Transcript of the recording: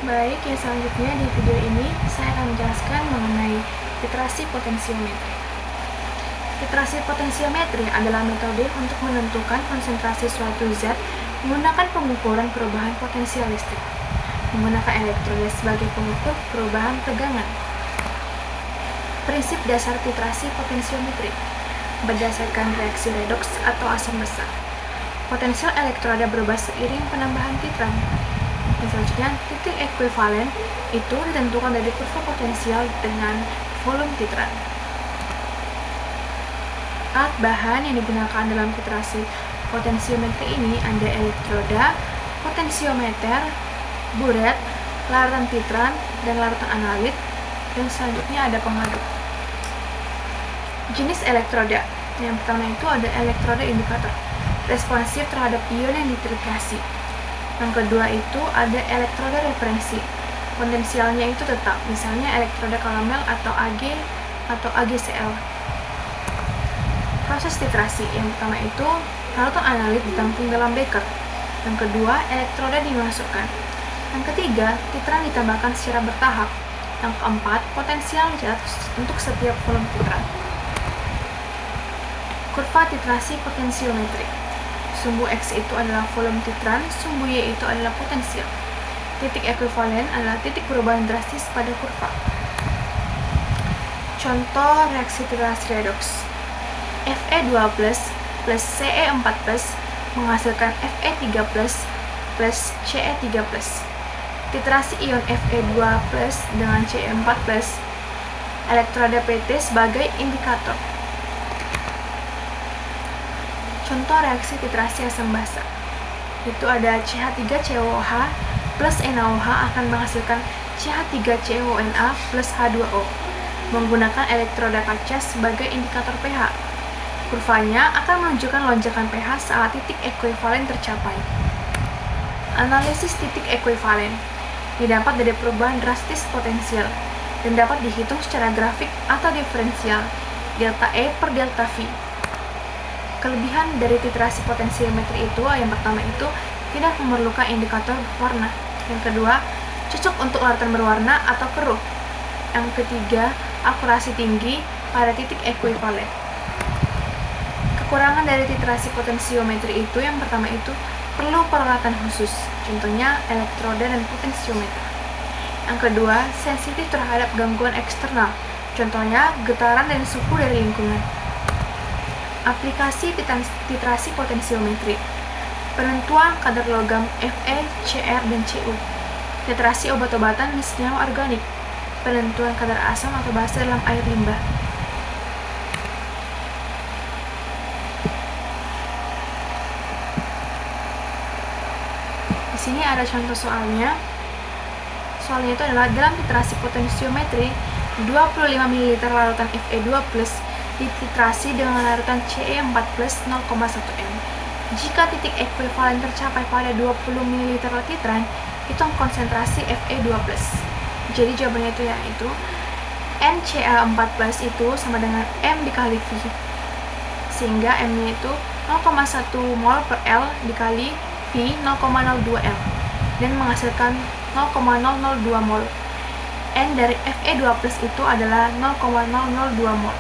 Baik, yang selanjutnya di video ini saya akan menjelaskan mengenai titrasi potensiometri. Titrasi potensiometri adalah metode untuk menentukan konsentrasi suatu zat menggunakan pengukuran perubahan potensial listrik, menggunakan elektroda sebagai pengukur perubahan tegangan. Prinsip dasar titrasi potensiometri berdasarkan reaksi redoks atau asam besar. Potensial elektroda berubah seiring penambahan titran. Dan selanjutnya, titik ekuivalen itu ditentukan dari kurva potensial dengan volume titran. Alat bahan yang digunakan dalam titrasi potensiometri ini ada elektroda, potensiometer, buret, larutan titran, dan larutan analit, dan selanjutnya ada pengaduk. Jenis elektroda yang pertama itu ada elektroda indikator, responsif terhadap ion yang dititrasi. Yang kedua itu ada elektroda referensi, potensialnya itu tetap, misalnya elektroda karamel atau Ag atau AgCl. Proses titrasi yang pertama itu larutan analit ditampung dalam beker. Yang kedua, elektroda dimasukkan. Yang ketiga, titran ditambahkan secara bertahap. Yang keempat, potensial dicatat untuk setiap volume titran. Kurva titrasi potensiometri. Sumbu X itu adalah volume titran, sumbu Y itu adalah potensial. Titik ekuivalen adalah titik perubahan drastis pada kurva. Contoh reaksi titrasi redoks. Fe2+ plus Ce4+ menghasilkan Fe3+ plus Ce3+. Titrasi ion Fe2+ dengan Ce4+, elektroda Pt sebagai indikator. Contoh reaksi titrasi asam basa. Itu ada CH3COOH plus NaOH akan menghasilkan CH3CONa plus H2O menggunakan elektroda kaca sebagai indikator pH. Kurvanya akan menunjukkan lonjakan pH saat titik ekuivalen tercapai. Analisis titik ekuivalen didapat dari perubahan drastis potensial dan dapat dihitung secara grafik atau diferensial delta E per delta V. Kelebihan dari titrasi potensiometri itu yang pertama itu tidak memerlukan indikator warna. Yang kedua, cocok untuk larutan berwarna atau keruh. Yang ketiga, akurasi tinggi pada titik ekuivalen. Kekurangan dari titrasi potensiometri itu yang pertama itu perlu peralatan khusus, contohnya elektroda dan potensiometer. Yang kedua, sensitif terhadap gangguan eksternal, contohnya getaran dan suhu dari lingkungan. Aplikasi titrasi potensiometri. Penentuan kadar logam Fe, Cr, dan Cu. Titrasi obat-obatan dan senyawa organik. Penentuan kadar asam atau basa dalam air limbah. Di sini ada contoh soalnya. Soalnya itu adalah dalam titrasi potensiometri 25 ml larutan Fe2+ dititrasi dengan larutan Ce4+ 0,1 m. Jika titik ekuivalen tercapai pada 20 ml titran, hitung konsentrasi Fe2+. Jadi jawabannya itu yaitu NCa4+ itu sama dengan M dikali V. Sehingga M-nya itu 0,1 mol per L dikali V 0,02 L dan menghasilkan 0,002 mol. N dari Fe2+ itu adalah 0,002 mol.